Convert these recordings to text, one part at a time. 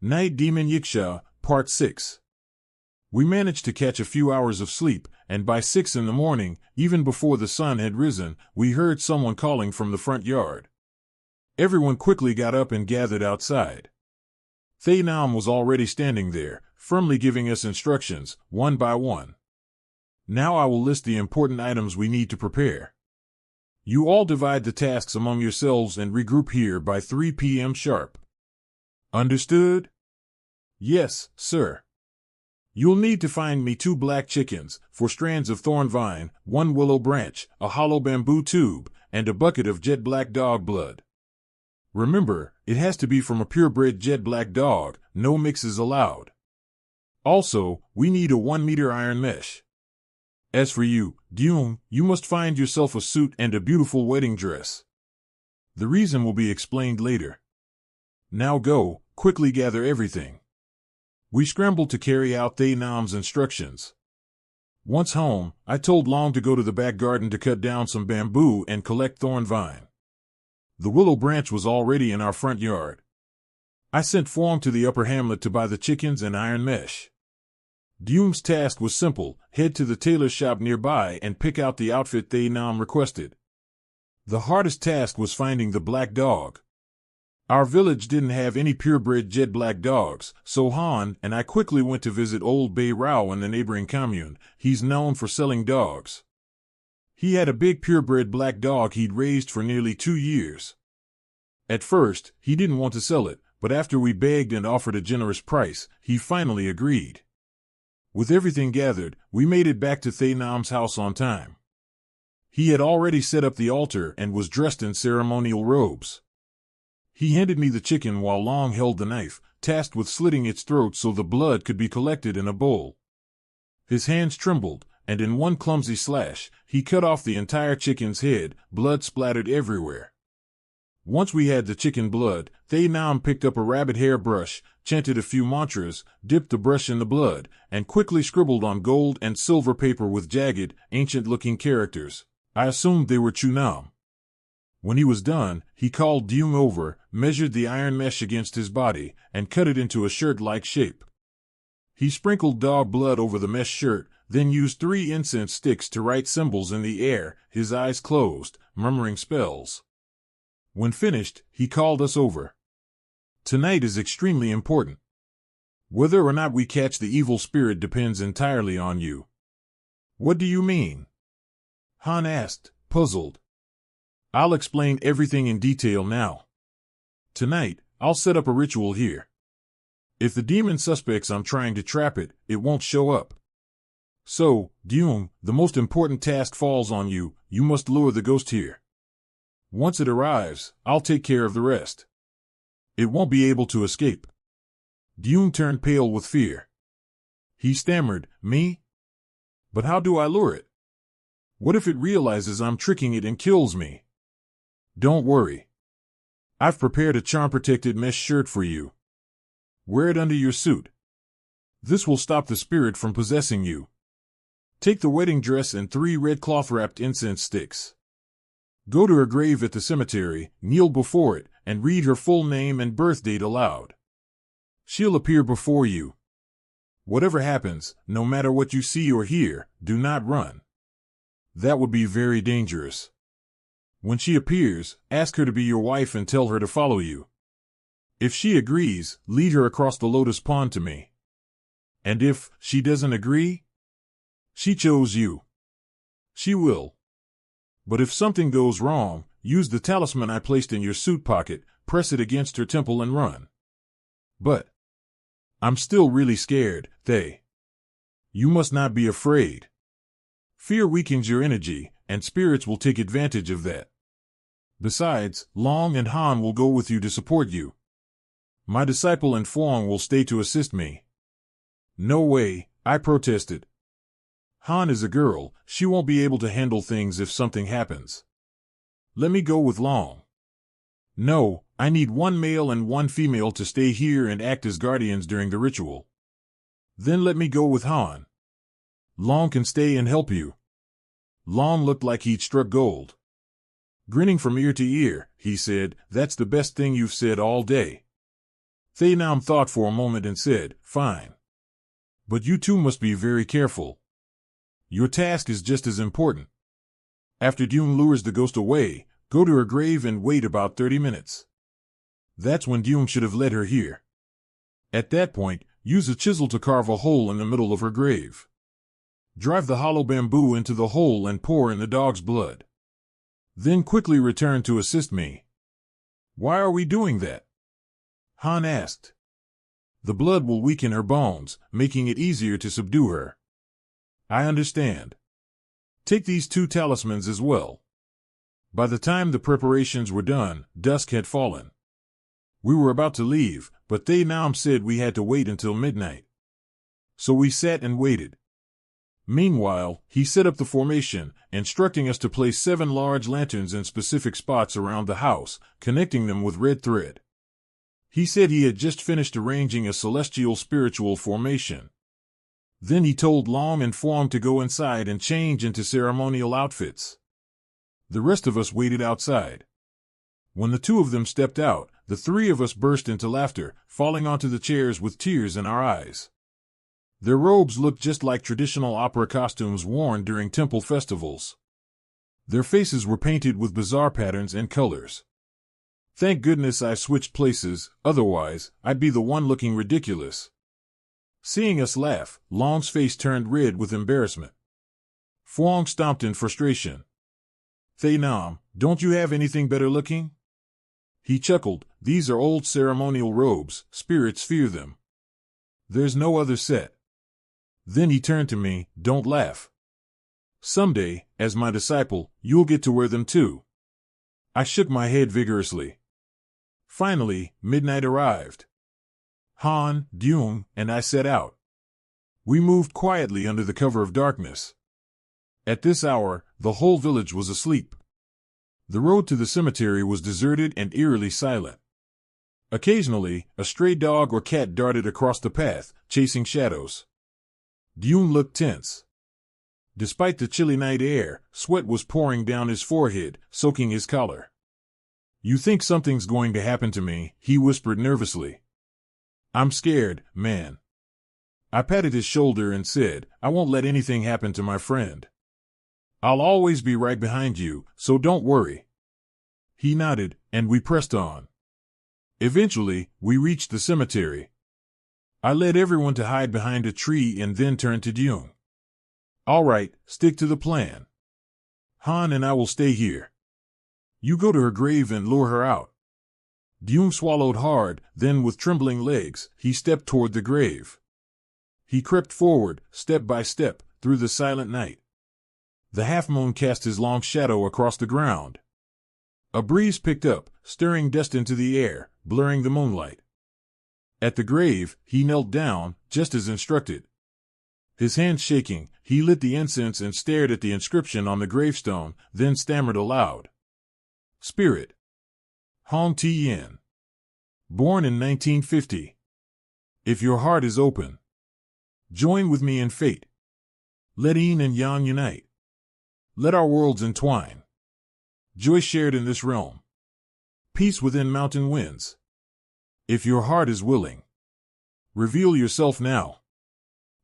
Night Demon Yaksha, Part 6. We managed to catch a few hours of sleep, and by 6 in the morning, even before the sun had risen, we heard someone calling from the front yard. Everyone quickly got up and gathered outside. Thay Nam was already standing there, firmly giving us instructions, one by one. Now I will list the important items we need to prepare. You all divide the tasks among yourselves and regroup here by 3 p.m. sharp. Understood? Yes, sir. You'll need to find me 2 black chickens, 4 strands of thorn vine, 1 willow branch, a hollow bamboo tube, and a bucket of jet black dog blood. Remember, it has to be from a purebred jet black dog, no mixes allowed. Also, we need a 1-meter iron mesh. As for you, Dyung, you must find yourself a suit and a beautiful wedding dress. The reason will be explained later. Now go, quickly gather everything. We scrambled to carry out Thay Nam's instructions. Once home, I told Long to go to the back garden to cut down some bamboo and collect thorn vine. The willow branch was already in our front yard. I sent Phuong to the upper hamlet to buy the chickens and iron mesh. Dyung's task was simple: head to the tailor shop nearby and pick out the outfit Thay Nam requested. The hardest task was finding the black dog. Our village didn't have any purebred jet black dogs, so Han and I quickly went to visit old Bei Rao in the neighboring commune. He's known for selling dogs. He had a big purebred black dog he'd raised for nearly 2 years. At first, he didn't want to sell it, but after we begged and offered a generous price, he finally agreed. With everything gathered, we made it back to Thay Nam's house on time. He had already set up the altar and was dressed in ceremonial robes. He handed me the chicken while Long held the knife, tasked with slitting its throat so the blood could be collected in a bowl. His hands trembled, and in one clumsy slash, he cut off the entire chicken's head. Blood splattered everywhere. Once we had the chicken blood, Thay Nam picked up a rabbit hair brush, chanted a few mantras, dipped the brush in the blood, and quickly scribbled on gold and silver paper with jagged, ancient-looking characters. I assumed they were Chunam. When he was done, he called Dyung over, measured the iron mesh against his body, and cut it into a shirt-like shape. He sprinkled dog blood over the mesh shirt, then used 3 incense sticks to write symbols in the air, his eyes closed, murmuring spells. When finished, he called us over. Tonight is extremely important. Whether or not we catch the evil spirit depends entirely on you. What do you mean? Han asked, puzzled. I'll explain everything in detail now. Tonight, I'll set up a ritual here. If the demon suspects I'm trying to trap it, it won't show up. So, Dyung, the most important task falls on you. You must lure the ghost here. Once it arrives, I'll take care of the rest. It won't be able to escape. Dyung turned pale with fear. He stammered, me? But how do I lure it? What if it realizes I'm tricking it and kills me? Don't worry. I've prepared a charm-protected mesh shirt for you. Wear it under your suit. This will stop the spirit from possessing you. Take the wedding dress and 3 red cloth-wrapped incense sticks. Go to her grave at the cemetery, kneel before it, and read her full name and birth date aloud. She'll appear before you. Whatever happens, no matter what you see or hear, do not run. That would be very dangerous. When she appears, ask her to be your wife and tell her to follow you. If she agrees, lead her across the lotus pond to me. And if she doesn't agree? She chose you. She will. But if something goes wrong, use the talisman I placed in your suit pocket, press it against her temple and run. But I'm still really scared, Thay. You must not be afraid. Fear weakens your energy, and spirits will take advantage of that. Besides, Long and Han will go with you to support you. My disciple and Phuong will stay to assist me. No way, I protested. Han is a girl, she won't be able to handle things if something happens. Let me go with Long. No, I need 1 male and 1 female to stay here and act as guardians during the ritual. Then let me go with Han. Long can stay and help you. Long looked like he'd struck gold. Grinning from ear to ear, he said, "That's the best thing you've said all day." Thaynam thought for a moment and said, "Fine. But you two must be very careful. Your task is just as important. After Dune lures the ghost away, go to her grave and wait about 30 minutes. That's when Dune should have led her here. At that point, use a chisel to carve a hole in the middle of her grave. Drive the hollow bamboo into the hole and pour in the dog's blood. Then quickly return to assist me." "Why are we doing that?" Han asked. "The blood will weaken her bones, making it easier to subdue her." "I understand. Take these 2 talismans as well." By the time the preparations were done, dusk had fallen. We were about to leave, but Thaynam said we had to wait until midnight. So we sat and waited. Meanwhile, he set up the formation, instructing us to place 7 large lanterns in specific spots around the house, connecting them with red thread. He said he had just finished arranging a celestial spiritual formation. Then he told Long and Fuang to go inside and change into ceremonial outfits. The rest of us waited outside. When the 2 of them stepped out, the 3 of us burst into laughter, falling onto the chairs with tears in our eyes. Their robes looked just like traditional opera costumes worn during temple festivals. Their faces were painted with bizarre patterns and colors. Thank goodness I switched places, otherwise, I'd be the one looking ridiculous. Seeing us laugh, Long's face turned red with embarrassment. Fuang stomped in frustration. "Thaynam, don't you have anything better looking?" He chuckled. "These are old ceremonial robes, spirits fear them. There's no other set." Then he turned to me, "Don't laugh. Someday, as my disciple, you'll get to wear them too." I shook my head vigorously. Finally, midnight arrived. Han, Dune, and I set out. We moved quietly under the cover of darkness. At this hour, the whole village was asleep. The road to the cemetery was deserted and eerily silent. Occasionally, a stray dog or cat darted across the path, chasing shadows. Dune looked tense. Despite the chilly night air, sweat was pouring down his forehead, soaking his collar. "You think something's going to happen to me?" he whispered nervously. "I'm scared, man." I patted his shoulder and said, "I won't let anything happen to my friend. I'll always be right behind you, so don't worry." He nodded, and we pressed on. Eventually, we reached the cemetery. I led everyone to hide behind a tree and then turned to Dune. "All right, stick to the plan. Han and I will stay here. You go to her grave and lure her out." Dune swallowed hard, then with trembling legs, he stepped toward the grave. He crept forward, step by step, through the silent night. The half-moon cast his long shadow across the ground. A breeze picked up, stirring dust into the air, blurring the moonlight. At the grave, he knelt down, just as instructed. His hands shaking, he lit the incense and stared at the inscription on the gravestone, then stammered aloud. "Spirit. Hong Tien. Born in 1950. If your heart is open, join with me in fate. Let Yin and Yang unite. Let our worlds entwine. Joy shared in this realm. Peace within mountain winds. If your heart is willing, reveal yourself now."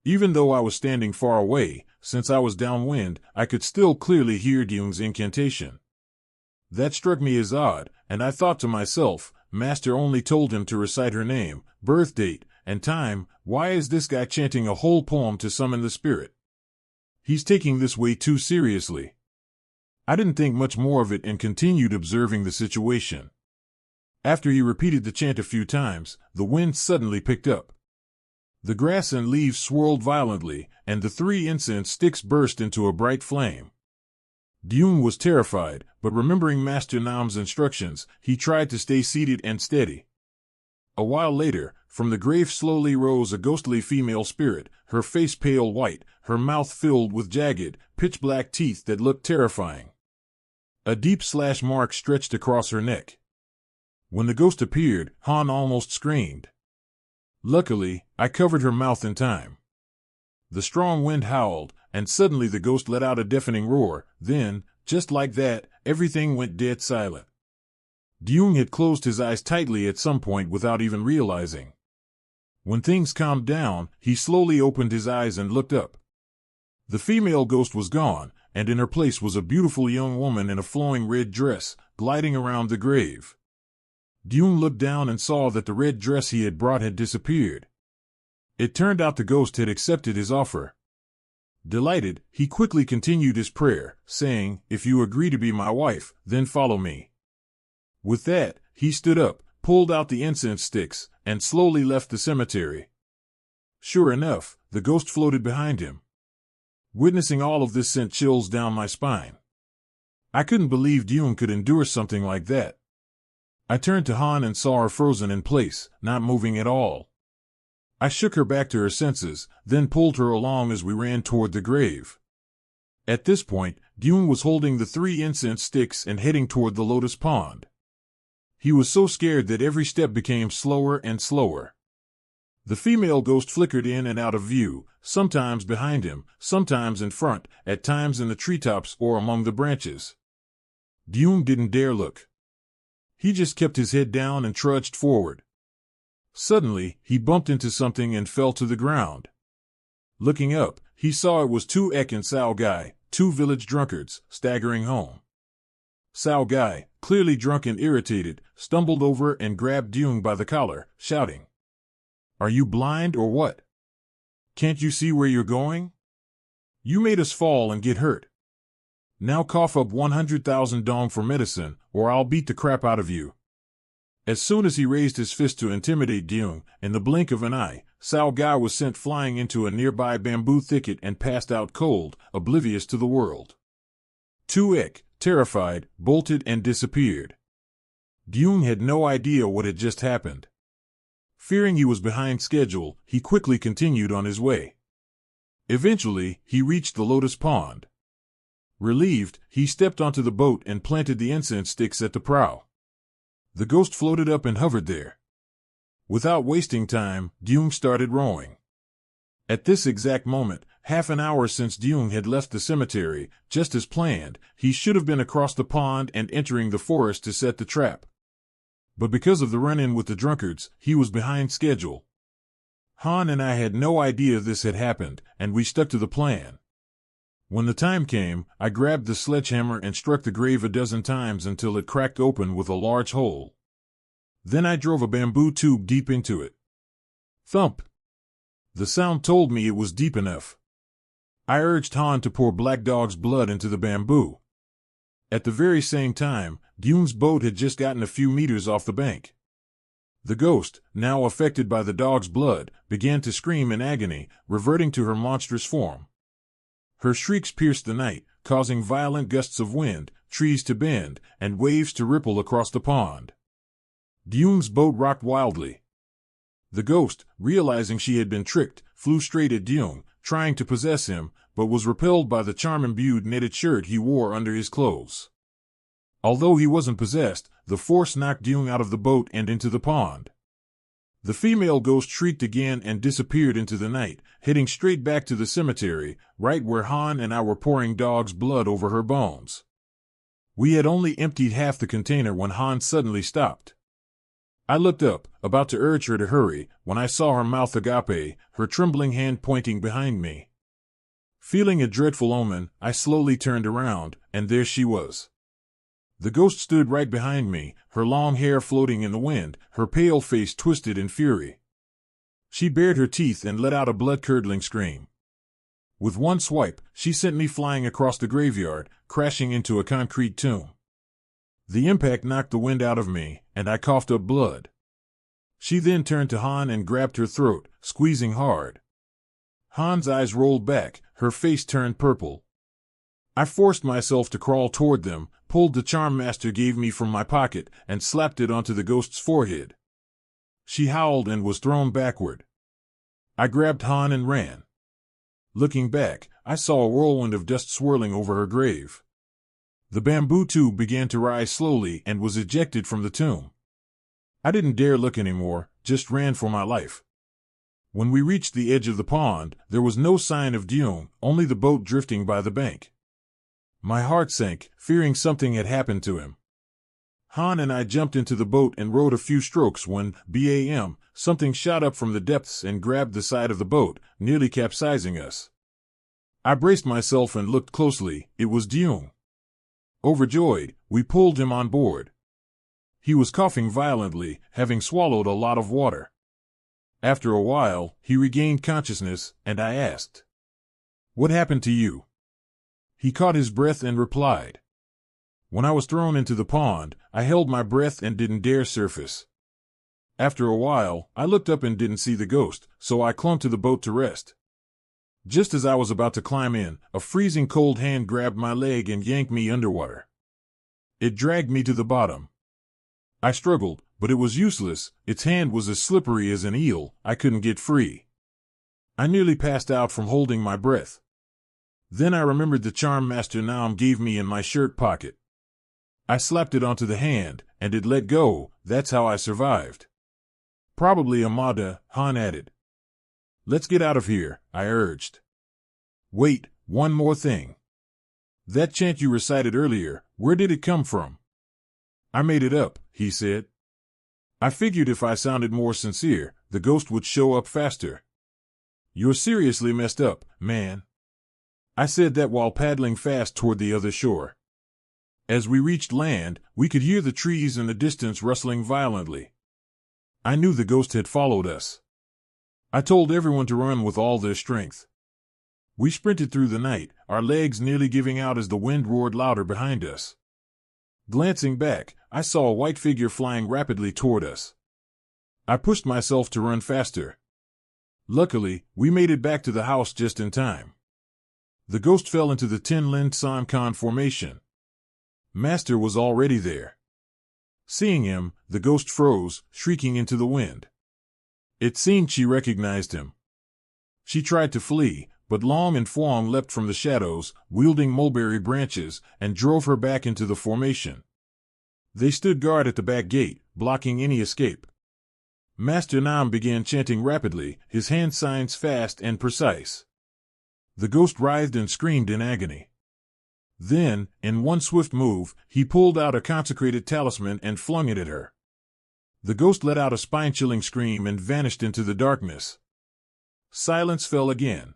Even though I was standing far away, since I was downwind, I could still clearly hear Dune's incantation. That struck me as odd, and I thought to myself, Master only told him to recite her name, birth date, and time. Why is this guy chanting a whole poem to summon the spirit? He's taking this way too seriously. I didn't think much more of it and continued observing the situation. After he repeated the chant a few times, the wind suddenly picked up. The grass and leaves swirled violently, and the 3 incense sticks burst into a bright flame. Dune was terrified, but remembering Master Nam's instructions, he tried to stay seated and steady. A while later, from the grave slowly rose a ghostly female spirit, her face pale white, her mouth filled with jagged, pitch-black teeth that looked terrifying. A deep slash mark stretched across her neck. When the ghost appeared, Han almost screamed. Luckily, I covered her mouth in time. The strong wind howled, and suddenly the ghost let out a deafening roar. Then, just like that, everything went dead silent. Deung had closed his eyes tightly at some point without even realizing. When things calmed down, he slowly opened his eyes and looked up. The female ghost was gone, and in her place was a beautiful young woman in a flowing red dress, gliding around the grave. Deung looked down and saw that the red dress he had brought had disappeared. It turned out the ghost had accepted his offer. Delighted, he quickly continued his prayer, saying, "If you agree to be my wife, then follow me." With that, he stood up, pulled out the incense sticks, and slowly left the cemetery. Sure enough, the ghost floated behind him. Witnessing all of this sent chills down my spine. I couldn't believe Deung could endure something like that. I turned to Han and saw her frozen in place, not moving at all. I shook her back to her senses, then pulled her along as we ran toward the grave. At this point, Deung was holding the 3 incense sticks and heading toward the lotus pond. He was so scared that every step became slower and slower. The female ghost flickered in and out of view, sometimes behind him, sometimes in front, at times in the treetops or among the branches. Deung didn't dare look. He just kept his head down and trudged forward. Suddenly, he bumped into something and fell to the ground. Looking up, he saw it was 2 Ek and Sao Gai, 2 village drunkards, staggering home. Sao Gai, clearly drunk and irritated, stumbled over and grabbed Deung by the collar, shouting, "Are you blind or what? Can't you see where you're going? You made us fall and get hurt. Now cough up 100,000 dong for medicine, or I'll beat the crap out of you." As soon as he raised his fist to intimidate Deung, in the blink of an eye, Sao Gai was sent flying into a nearby bamboo thicket and passed out cold, oblivious to the world. 2 Ek, terrified, bolted and disappeared. Deung had no idea what had just happened. Fearing he was behind schedule, he quickly continued on his way. Eventually, he reached the lotus pond. Relieved, he stepped onto the boat and planted the incense sticks at the prow. The ghost floated up and hovered there. Without wasting time, Deung started rowing. At this exact moment, half an hour since Deung had left the cemetery, just as planned, he should have been across the pond and entering the forest to set the trap. But because of the run-in with the drunkards, he was behind schedule. Han and I had no idea this had happened, and we stuck to the plan. When the time came, I grabbed the sledgehammer and struck the grave a dozen times until it cracked open with a large hole. Then I drove a bamboo tube deep into it. Thump! The sound told me it was deep enough. I urged Han to pour Black Dog's blood into the bamboo. At the very same time, Deung's boat had just gotten a few meters off the bank. The ghost, now affected by the dog's blood, began to scream in agony, reverting to her monstrous form. Her shrieks pierced the night, causing violent gusts of wind, trees to bend, and waves to ripple across the pond. Deung's boat rocked wildly. The ghost, realizing she had been tricked, flew straight at Deung, trying to possess him, but was repelled by the charm-imbued knitted shirt he wore under his clothes. Although he wasn't possessed, the force knocked Deung out of the boat and into the pond. The female ghost shrieked again and disappeared into the night, heading straight back to the cemetery, right where Han and I were pouring dog's blood over her bones. We had only emptied half the container when Han suddenly stopped. I looked up, about to urge her to hurry, when I saw her mouth agape, her trembling hand pointing behind me. Feeling a dreadful omen, I slowly turned around, and there she was. The ghost stood right behind me, her long hair floating in the wind, her pale face twisted in fury. She bared her teeth and let out a blood-curdling scream. With one swipe, she sent me flying across the graveyard, crashing into a concrete tomb. The impact knocked the wind out of me, and I coughed up blood. She then turned to Han and grabbed her throat, squeezing hard. Han's eyes rolled back, her face turned purple. I forced myself to crawl toward them, pulled the charm Master gave me from my pocket, and slapped it onto the ghost's forehead. She howled and was thrown backward. I grabbed Han and ran. Looking back, I saw a whirlwind of dust swirling over her grave. The bamboo tube began to rise slowly and was ejected from the tomb. I didn't dare look anymore, just ran for my life. When we reached the edge of the pond, there was no sign of Deung, only the boat drifting by the bank. My heart sank, fearing something had happened to him. Han and I jumped into the boat and rowed a few strokes when, bam, something shot up from the depths and grabbed the side of the boat, nearly capsizing us. I braced myself and looked closely. It was Deung. Overjoyed, we pulled him on board. He was coughing violently, having swallowed a lot of water. After a while, he regained consciousness, and I asked, "What happened to you?" He caught his breath and replied, "When I was thrown into the pond, I held my breath and didn't dare surface. After a while, I looked up and didn't see the ghost, so I clung to the boat to rest. Just as I was about to climb in, a freezing cold hand grabbed my leg and yanked me underwater. It dragged me to the bottom. I struggled, but it was useless. Its hand was as slippery as an eel. I couldn't get free. I nearly passed out from holding my breath. Then I remembered the charm Master Nam gave me in my shirt pocket. I slapped it onto the hand, and it let go. That's how I survived." "Probably Amada," Han added. "Let's get out of here," I urged. "Wait, one more thing. That chant you recited earlier, where did it come from?" "I made it up," he said. "I figured if I sounded more sincere, the ghost would show up faster." "You're seriously messed up, man." I said that while paddling fast toward the other shore. As we reached land, we could hear the trees in the distance rustling violently. I knew the ghost had followed us. I told everyone to run with all their strength. We sprinted through the night, our legs nearly giving out as the wind roared louder behind us. Glancing back, I saw a white figure flying rapidly toward us. I pushed myself to run faster. Luckily, we made it back to the house just in time. The ghost fell into the Tin Lin Samkan formation. Master was already there. Seeing him, the ghost froze, shrieking into the wind. It seemed she recognized him. She tried to flee, but Long and Fuang leapt from the shadows, wielding mulberry branches, and drove her back into the formation. They stood guard at the back gate, blocking any escape. Master Nam began chanting rapidly, his hand signs fast and precise. The ghost writhed and screamed in agony. Then, in one swift move, he pulled out a consecrated talisman and flung it at her. The ghost let out a spine-chilling scream and vanished into the darkness. Silence fell again.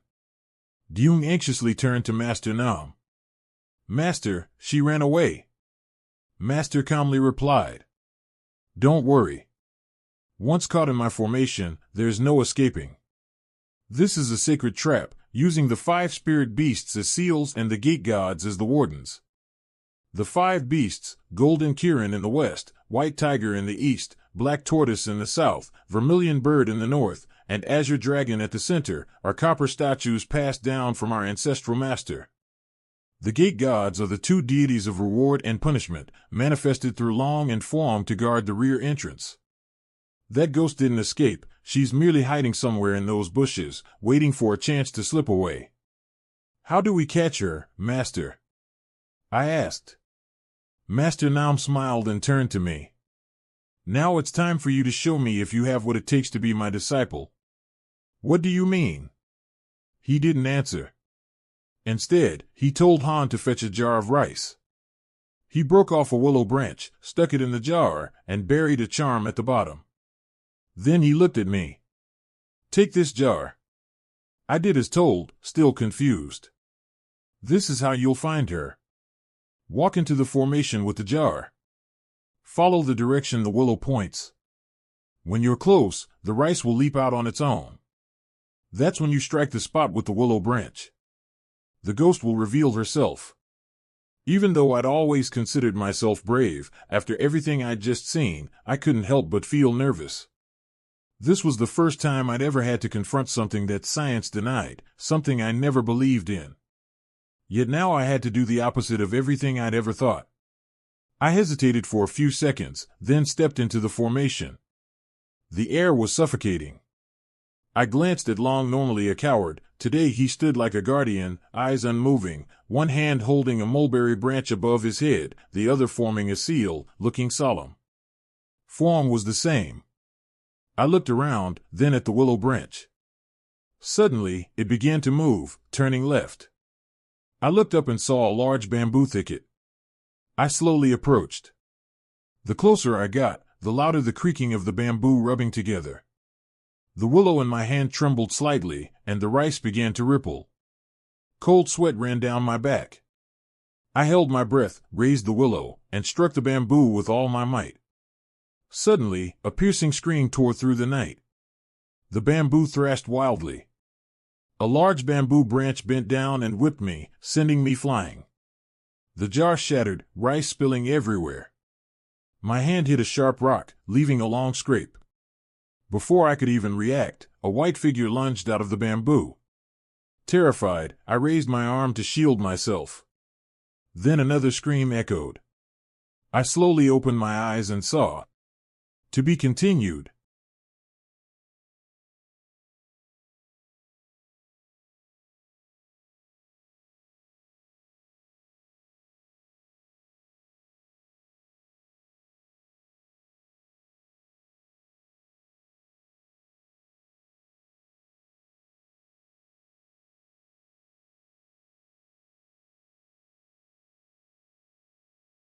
Deung anxiously turned to Master Nam. "Master, she ran away." Master calmly replied, "Don't worry. Once caught in my formation, there's no escaping. This is a sacred trap, using the 5 spirit beasts as seals and the gate gods as the wardens. The 5 beasts, Golden Kirin in the west, White Tiger in the east, Black Tortoise in the south, Vermilion Bird in the north, and Azure Dragon at the center, are copper statues passed down from our ancestral master. The gate gods are the 2 deities of reward and punishment, manifested through Long and Fuang to guard the rear entrance. That ghost didn't escape, she's merely hiding somewhere in those bushes, waiting for a chance to slip away." "How do we catch her, Master?" I asked. Master Nam smiled and turned to me. "Now it's time for you to show me if you have what it takes to be my disciple." "What do you mean?" He didn't answer. Instead, he told Han to fetch a jar of rice. He broke off a willow branch, stuck it in the jar, and buried a charm at the bottom. Then he looked at me. "Take this jar." I did as told, still confused. "This is how you'll find her. Walk into the formation with the jar. Follow the direction the willow points. When you're close, the rice will leap out on its own. That's when you strike the spot with the willow branch. The ghost will reveal herself." Even though I'd always considered myself brave, after everything I'd just seen, I couldn't help but feel nervous. This was the first time I'd ever had to confront something that science denied, something I never believed in. Yet now I had to do the opposite of everything I'd ever thought. I hesitated for a few seconds, then stepped into the formation. The air was suffocating. I glanced at Long, normally a coward. Today he stood like a guardian, eyes unmoving, one hand holding a mulberry branch above his head, the other forming a seal, looking solemn. Fuang was the same. I looked around, then at the willow branch. Suddenly, it began to move, turning left. I looked up and saw a large bamboo thicket. I slowly approached. The closer I got, the louder the creaking of the bamboo rubbing together. The willow in my hand trembled slightly, and the rice began to ripple. Cold sweat ran down my back. I held my breath, raised the willow, and struck the bamboo with all my might. Suddenly, a piercing scream tore through the night. The bamboo thrashed wildly. A large bamboo branch bent down and whipped me, sending me flying. The jar shattered, rice spilling everywhere. My hand hit a sharp rock, leaving a long scrape. Before I could even react, a white figure lunged out of the bamboo. Terrified, I raised my arm to shield myself. Then another scream echoed. I slowly opened my eyes and saw. To be continued.